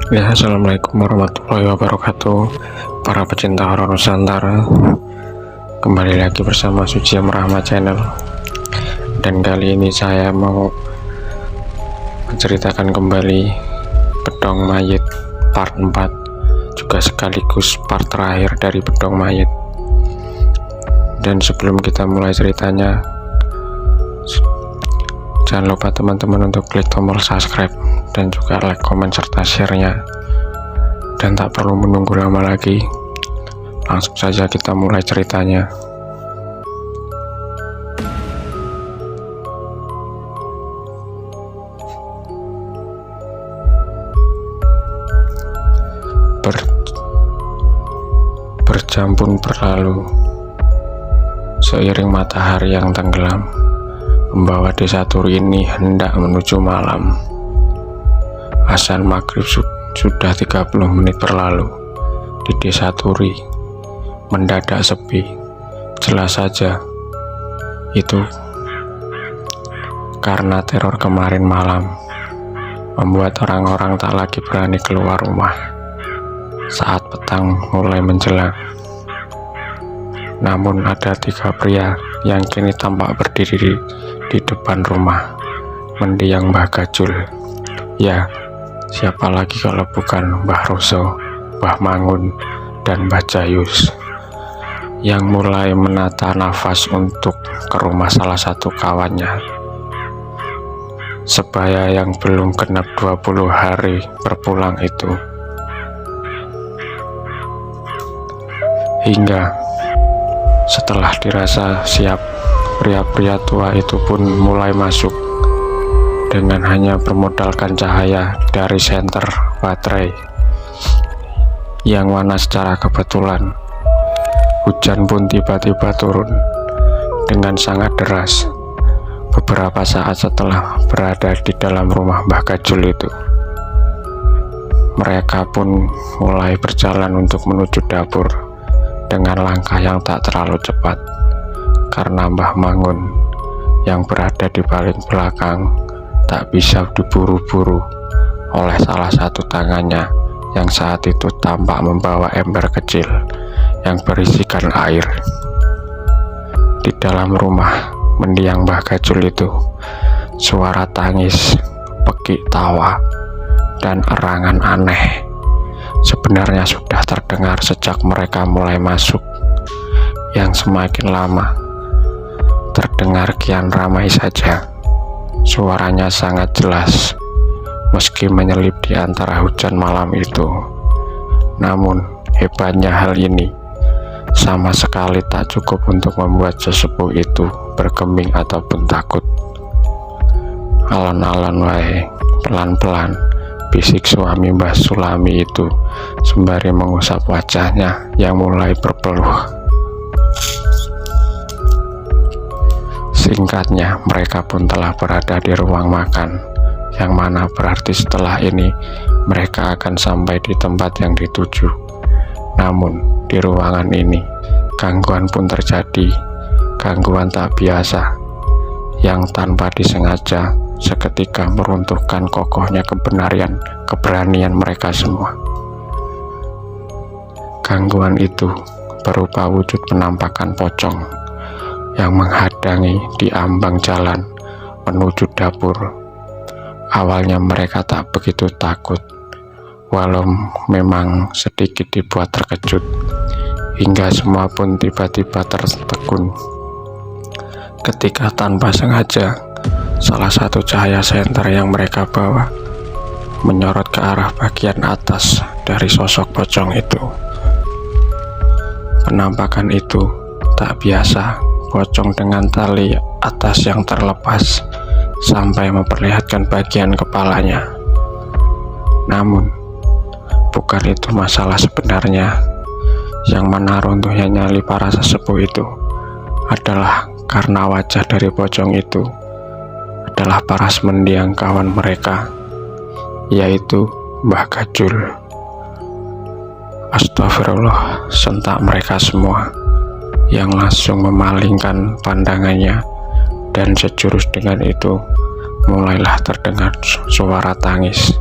Ya, assalamualaikum warahmatullahi wabarakatuh, para pecinta horor Nusantara. Kembali lagi bersama Suci Merahma Channel. Dan kali ini saya mau menceritakan kembali Bedong Mayit part 4, juga sekaligus part terakhir dari Bedong Mayit. Dan sebelum kita mulai ceritanya, jangan lupa teman-teman untuk klik tombol subscribe dan juga like, komen, serta share-nya. Dan tak perlu menunggu lama lagi, langsung saja kita mulai ceritanya. Berjam pun berlalu, seiring matahari yang tenggelam membawa desa Turi ini hendak menuju malam. Azan maghrib sudah 30 menit berlalu di desa Turi. Mendadak sepi. Jelas saja itu karena teror kemarin malam membuat orang-orang tak lagi berani keluar rumah saat petang mulai menjelang. Namun ada 3 pria yang kini tampak berdiri di depan rumah mendiang Mbah Gajul. Ya, siapa lagi kalau bukan Mbah Roso, Mbah Mangun, dan Mbah Jayus, yang mulai menata nafas untuk ke rumah salah satu kawannya. Sebaya yang belum genap 20 hari berpulang itu. Hingga setelah dirasa siap, pria-pria tua itu pun mulai masuk dengan hanya bermodalkan cahaya dari senter baterai yang mana secara kebetulan hujan pun tiba-tiba turun dengan sangat deras beberapa saat setelah berada di dalam rumah Mbah Gajul itu. Mereka pun mulai berjalan untuk menuju dapur dengan langkah yang tak terlalu cepat, karena Mbah Mangun yang berada di paling belakang tak bisa diburu-buru oleh salah satu tangannya yang saat itu tampak membawa ember kecil yang berisikan air. Di dalam rumah mendiang Mbah Gajul itu, suara tangis, pekik tawa, dan erangan aneh sebenarnya sudah terdengar sejak mereka mulai masuk, yang semakin lama terdengar kian ramai saja. Suaranya sangat jelas meski menyelip di antara hujan malam itu. Namun hebatnya hal ini sama sekali tak cukup untuk membuat sesepuh itu bergeming ataupun takut. Alon-alon wae, pelan-pelan bisik suami Mbah Sulami itu sembari mengusap wajahnya yang mulai berpeluh. Singkatnya, mereka pun telah berada di ruang makan, yang mana berarti setelah ini mereka akan sampai di tempat yang dituju. Namun di ruangan ini gangguan pun terjadi, gangguan tak biasa yang tanpa disengaja seketika meruntuhkan kokohnya keberanian mereka semua. Gangguan itu berupa wujud penampakan pocong yang menghadangi di ambang jalan menuju dapur. Awalnya mereka tak begitu takut, walau memang sedikit dibuat terkejut, hingga semua pun tiba-tiba tertegun ketika tanpa sengaja salah satu cahaya senter yang mereka bawa menyorot ke arah bagian atas dari sosok pocong itu. Penampakan itu tak biasa, pocong dengan tali atas yang terlepas sampai memperlihatkan bagian kepalanya. Namun bukan itu masalah sebenarnya. Yang mana runtuhnya nyali para sesepuh itu adalah karena wajah dari pocong itu adalah paras mendiang kawan mereka, yaitu Mbah Gajul. Astagfirullah, sentak mereka semua, yang langsung memalingkan pandangannya, dan sejurus dengan itu mulailah terdengar suara tangis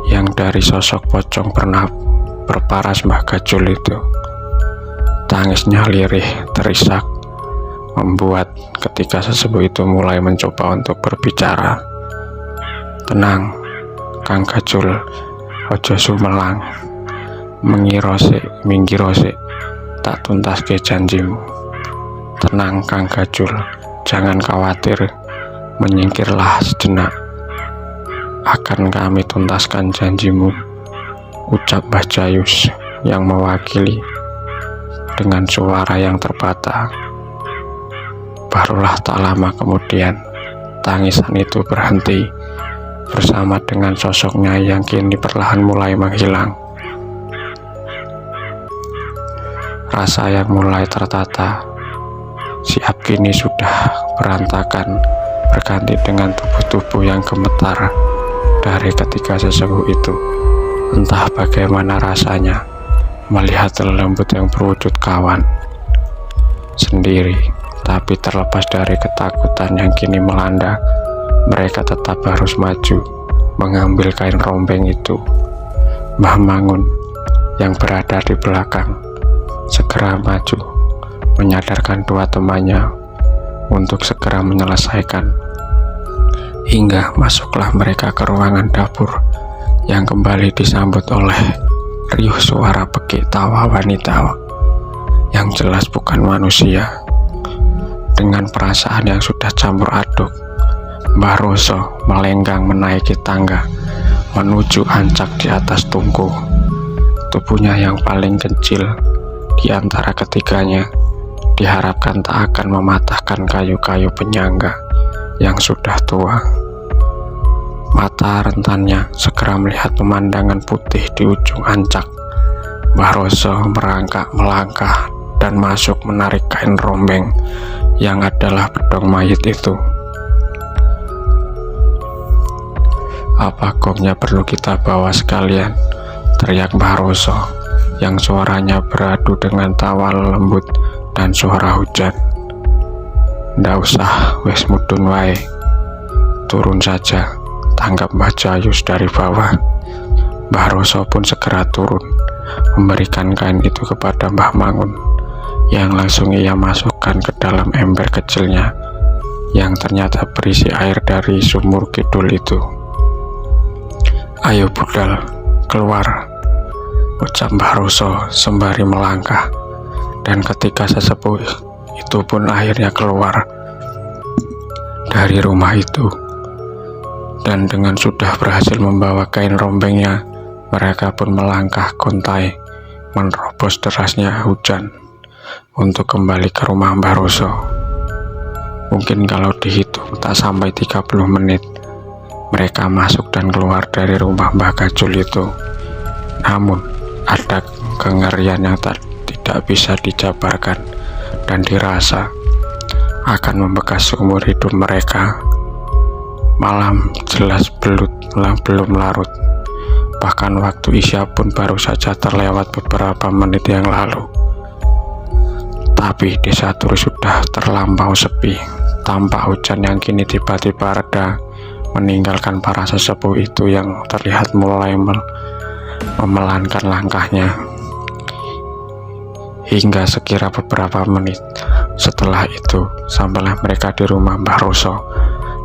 yang dari sosok pocong pernah berparas Mbah Gajul itu. Tangisnya lirih, terisak, membuat ketika sesepuh itu mulai mencoba untuk berbicara. "Tenang, Kang Gajul, ojo sumelang, mengirose, minggirose, tak tuntaske janjimu. Tenang Kang Gajul, jangan khawatir, menyingkirlah sejenak. Akan kami tuntaskan janjimu," ucap Mbah Jayus yang mewakili dengan suara yang terbata. Barulah tak lama kemudian tangisan itu berhenti bersama dengan sosoknya yang kini perlahan mulai menghilang. Rasa yang mulai tertata siap kini sudah berantakan, berganti dengan tubuh-tubuh yang gemetar dari ketiga sesepuh itu. Entah bagaimana rasanya melihat lelembut yang berwujud kawan sendiri, tapi terlepas dari ketakutan yang kini melanda, mereka tetap harus maju mengambil kain rombeng itu. Mbah Mangun yang berada di belakang segera maju menyadarkan dua temannya untuk segera menyelesaikan. Hingga masuklah mereka ke ruangan dapur yang kembali disambut oleh riuh suara bekik tawa wanita yang jelas bukan manusia. Dengan perasaan yang sudah campur aduk, Mbah Roso melenggang menaiki tangga menuju ancak di atas tungku. Tubuhnya yang paling kecil di antara ketiganya diharapkan tak akan mematahkan kayu-kayu penyangga yang sudah tua. Mata rentannya segera melihat pemandangan putih di ujung ancak. Mbah Roso merangkak melangkah dan masuk menarik kain rombeng yang adalah bedong mayit itu. "Apa gongnya perlu kita bawa sekalian?" teriak Mbah Roso yang suaranya beradu dengan tawa lembut dan suara hujan. "Ndak usah, wes mudun wae. Turun saja," tanggap Mbah Jayus dari bawah. Mbah Roso pun segera turun, memberikan kain itu kepada Mbah Mangun, yang langsung ia masukkan ke dalam ember kecilnya, yang ternyata berisi air dari sumur kidul itu. "Ayo budal, keluar," ucap Mbah Roso sembari melangkah, dan ketika sesepuh itu pun akhirnya keluar dari rumah itu. Dan dengan sudah berhasil membawa kain rombengnya, mereka pun melangkah kontai menerobos derasnya hujan untuk kembali ke rumah Mbah Roso. Mungkin kalau dihitung tak sampai 30 menit mereka masuk dan keluar dari rumah Mbah Gajul itu. Namun ada kengerian yang tidak bisa dijabarkan dan dirasa akan membekas seumur hidup mereka. Malam jelas belum larut, bahkan waktu isya pun baru saja terlewat beberapa menit yang lalu. Tapi desa Turu sudah terlampau sepi. Tampak hujan yang kini tiba-tiba reda meninggalkan para sesepuh itu yang terlihat mulai memelankan langkahnya. Hingga sekira beberapa menit setelah itu sampailah mereka di rumah Mbah Roso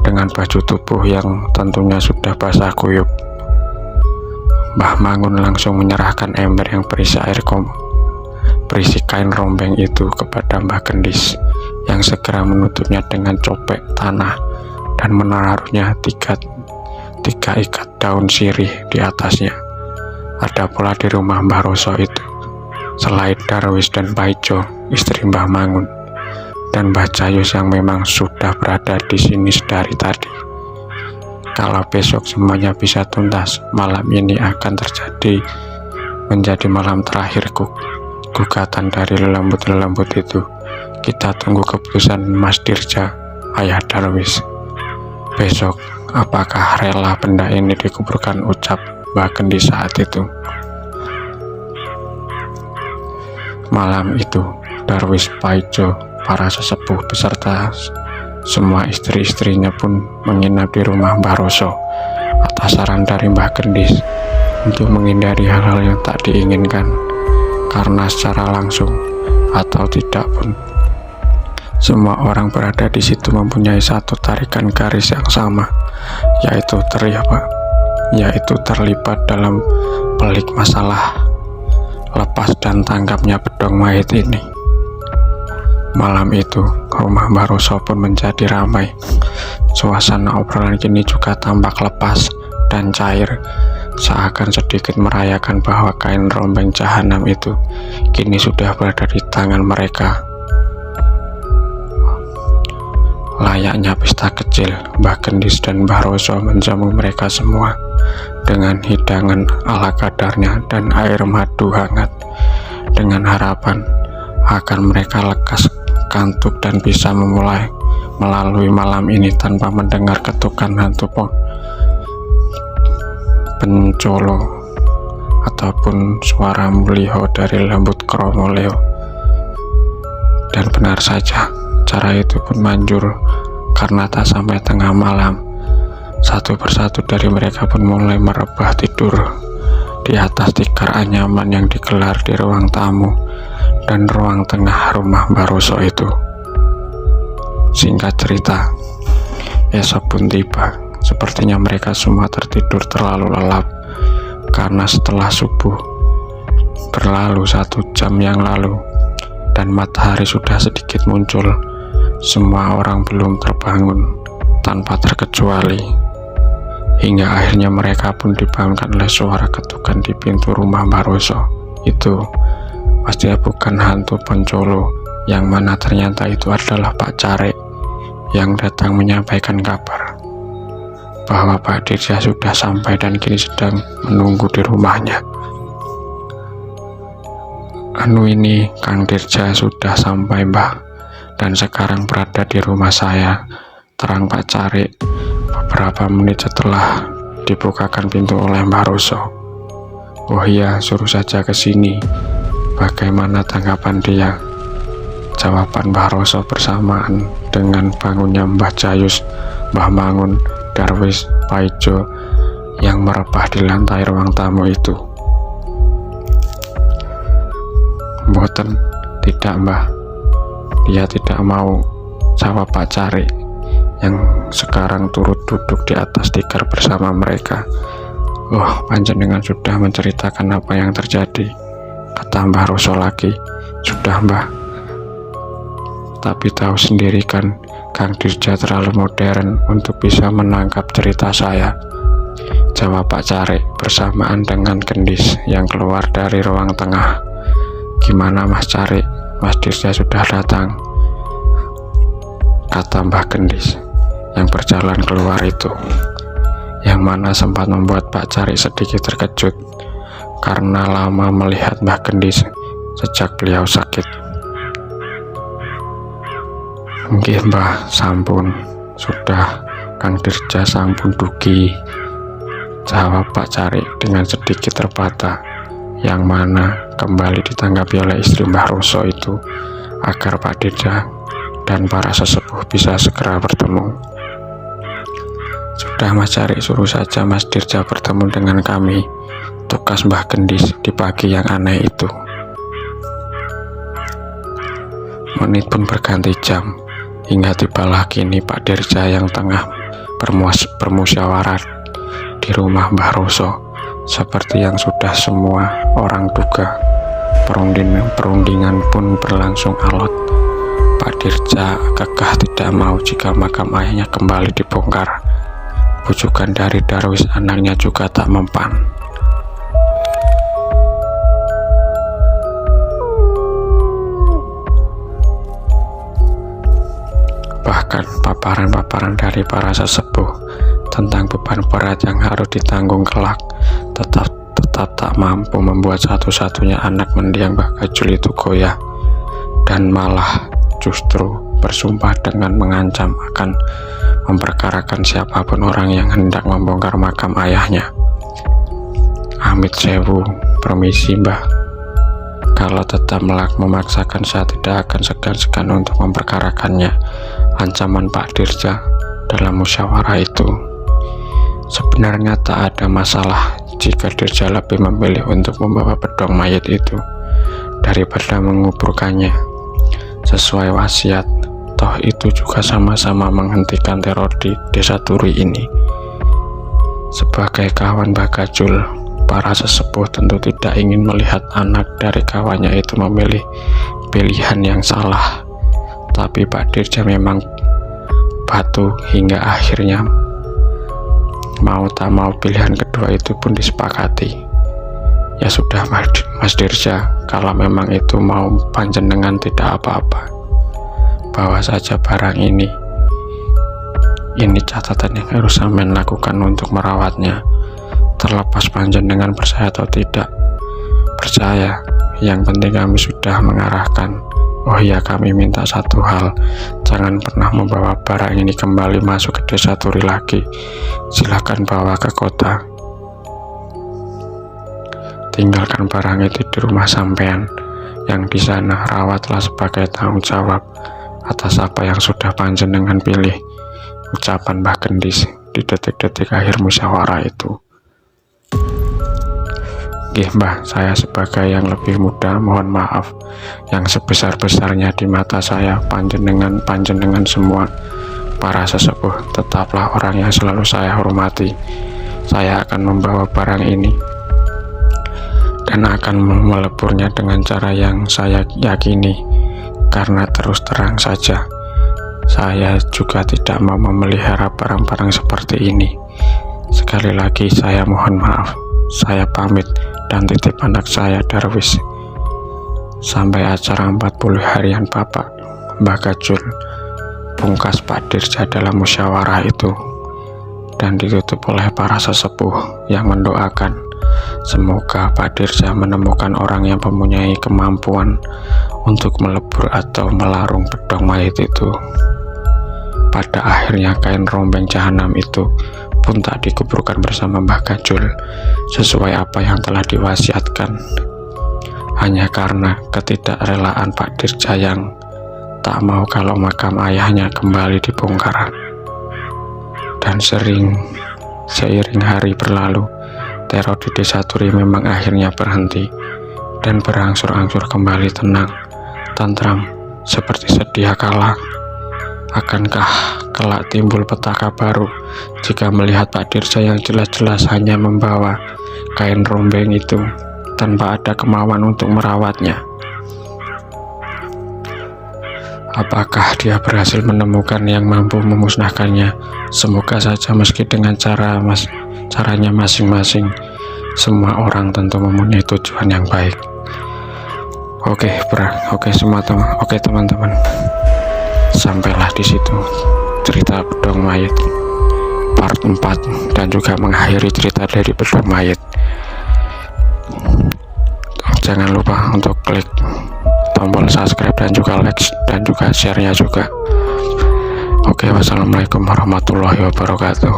dengan baju tubuh yang tentunya sudah basah kuyup. Mbah Mangun langsung menyerahkan ember yang berisi berisi kain rombeng itu kepada Mbah Gendis, yang segera menutupnya dengan copek tanah dan menaruhnya tiga ikat daun sirih di atasnya. Ada pula di rumah Mbah Roso itu selain Darwis dan Paijo, istri Mbah Mangun, dan Mbah Jayus yang memang sudah berada di sini dari tadi. Kalau besok semuanya bisa tuntas, malam ini akan menjadi malam terakhir gugatan dari lelembut-lelembut itu. Kita tunggu keputusan Mas Dirja, ayah Darwis. Besok, apakah rela benda ini dikuburkan, ucap Mbah Gendis saat itu. Malam itu, Darwis, Paijo, para sesepuh beserta semua istri-istrinya pun menginap di rumah Mbah Roso atas saran dari Mbah Gendis. untuk menghindari hal-hal yang tak diinginkan, karena secara langsung atau tidak pun semua orang berada di situ mempunyai satu tarikan garis yang sama, yaitu terlibat dalam pelik masalah lepas dan tangkapnya bedong mayit ini. Malam itu, rumah Barroso pun menjadi ramai. Suasana obrolan kini juga tampak lepas dan cair, seakan sedikit merayakan bahwa kain rombeng jahanam itu kini sudah berada di tangan mereka. Layaknya pesta kecil, Mbah Gendis dan Barroso menjamu mereka semua dengan hidangan ala kadarnya dan air madu hangat, dengan harapan agar mereka lekas kantuk dan bisa melalui malam ini tanpa mendengar ketukan hantu pencolo ataupun suara muliho dari lembut kromoleo. Dan benar saja, cara itu pun manjur, karena tak sampai tengah malam, satu persatu dari mereka pun mulai merebah tidur di atas tikar anyaman yang digelar di ruang tamu dan ruang tengah rumah Barroso itu. Singkat cerita, esok pun tiba. Sepertinya mereka semua tertidur terlalu lelap, karena setelah subuh berlalu 1 jam yang lalu dan matahari sudah sedikit muncul, semua orang belum terbangun tanpa terkecuali, hingga akhirnya mereka pun dibangunkan oleh suara ketukan di pintu rumah Barroso. Itu pastinya bukan hantu pencolo, yang mana ternyata itu adalah Pak Carek yang datang menyampaikan kabar bahwa Pak Dirja sudah sampai dan kini sedang menunggu di rumahnya. Anu ini, Kang Dirja sudah sampai, Mbah, dan sekarang berada di rumah saya, terang Pak Carek beberapa menit setelah dibukakan pintu oleh Barroso. Oh iya, suruh saja ke sini. Bagaimana tanggapan dia? Jawaban Barroso bersamaan dengan bangunnya Mbah Jayus, Mbah Mangun, Darwis, Paijo yang merebah di lantai ruang tamu itu. Mboten, tidak Mbah. Dia tidak mau, jawab Pak Carek yang sekarang turut duduk di atas tikar bersama mereka. Oh, panjenengan sudah menceritakan apa yang terjadi, kata Mbah Roso lagi. Sudah Mbah, tapi tahu sendiri kan, Kang Dirja terlalu modern untuk bisa menangkap cerita saya, jawab Pak Carek bersamaan dengan Gendis yang keluar dari ruang tengah. Gimana Mas Carek, Mas Dirja sudah datang, kata Mbah Gendis yang berjalan keluar itu, yang mana sempat membuat Pak Carek sedikit terkejut karena lama melihat Mbah Gendis sejak beliau sakit. Nggih Mbah, sampun, sudah Kang Dirja sampun dugi, jawab Pak Carek dengan sedikit terbata, yang mana kembali ditanggapi oleh istri Mbah Roso itu agar Pak Dirja dan para sesepuh bisa segera bertemu. Sudah Mas Carek, suruh saja Mas Dirja bertemu dengan kami, tugas Mbah Gendis di pagi yang aneh itu. Menit pun berganti jam, hingga tibalah kini Pak Dirja yang tengah bermusyawarat di rumah Mbah Roso. Seperti yang sudah semua orang duga, perundingan pun berlangsung alot. Pak Dirja kekeh tidak mau jika makam ayahnya kembali dibongkar. Bujukan dari Darwis anaknya juga tak mempan. Bahkan paparan-paparan dari para sesepuh tentang beban berat yang harus ditanggung kelak tetap tak mampu membuat satu-satunya anak mendiang Mbah Gajul itu goyah, dan malah justru bersumpah dengan mengancam akan memperkarakan siapapun orang yang hendak membongkar makam ayahnya. Amit sewu, permisi Mbah, kalau tetap memaksakan saya tidak akan segan-segan untuk memperkarakannya, ancaman Pak Dirja dalam musyawarah itu. Sebenarnya tak ada masalah, jika Dirja lebih memilih untuk membawa bedong mayat itu daripada menguburkannya sesuai wasiat. Toh itu juga sama-sama menghentikan teror di desa Turi ini. Sebagai kawan Mbah Gajul, para sesepuh tentu tidak ingin melihat anak dari kawannya itu memilih pilihan yang salah. Tapi Pak Dirja memang batu hingga akhirnya mau tak mau pilihan kedua itu pun disepakati. Ya sudah Mas Dirja, kalau memang itu mau panjenengan tidak apa-apa, bawa saja barang ini. Ini catatan yang harus sampean lakukan untuk merawatnya. Terlepas panjenengan percaya atau tidak percaya, yang penting kami sudah mengarahkan. Oh iya, kami minta satu hal, jangan pernah membawa barang ini kembali masuk ke desa Turi lagi. Silahkan bawa ke kota. Tinggalkan barang itu di rumah sampean yang di sana, rawatlah sebagai tanggung jawab atas apa yang sudah panjenengan pilih. Ucapan Mbah Gendis di detik-detik akhir musyawarah itu. Nggih Mbah, saya sebagai yang lebih muda mohon maaf yang sebesar-besarnya di mata saya. Panjenengan semua para sesepuh tetaplah orang yang selalu saya hormati. Saya akan membawa barang ini dan akan meleburnya dengan cara yang saya yakini, karena terus terang saja saya juga tidak mau memelihara barang-barang seperti ini. Sekali lagi saya mohon maaf. Saya pamit dan titip anak saya Darwis. Sampai acara 40 harian Bapak Mbah Gajul, pungkas Pak Dirja dalam musyawarah itu, dan ditutup oleh para sesepuh yang mendoakan semoga Pak Dirja menemukan orang yang mempunyai kemampuan untuk melebur atau melarung bedong mayat itu. Pada akhirnya kain rombeng jahanam itu pun tak dikuburkan bersama Mbah Gajul sesuai apa yang telah diwasiatkan, hanya karena ketidakrelaan Pak Dirja yang tak mau kalau makam ayahnya kembali dibongkar. Dan seiring hari berlalu, teror di desa Turi memang akhirnya berhenti dan berangsur-angsur kembali tenang, tentram seperti sedia kala. Akankah kelak timbul petaka baru jika melihat Pak Dirja yang jelas-jelas hanya membawa kain rombeng itu tanpa ada kemauan untuk merawatnya? Apakah dia berhasil menemukan yang mampu memusnahkannya? Semoga saja, meski dengan caranya masing-masing. Semua orang tentu mempunyai tujuan yang baik. Oke teman-teman, sampailah di situ cerita bedong mayat part 4 dan juga mengakhiri cerita dari bedong mayat. Jangan lupa untuk klik tombol subscribe dan juga like dan juga share-nya juga. Oke, wassalamualaikum warahmatullahi wabarakatuh.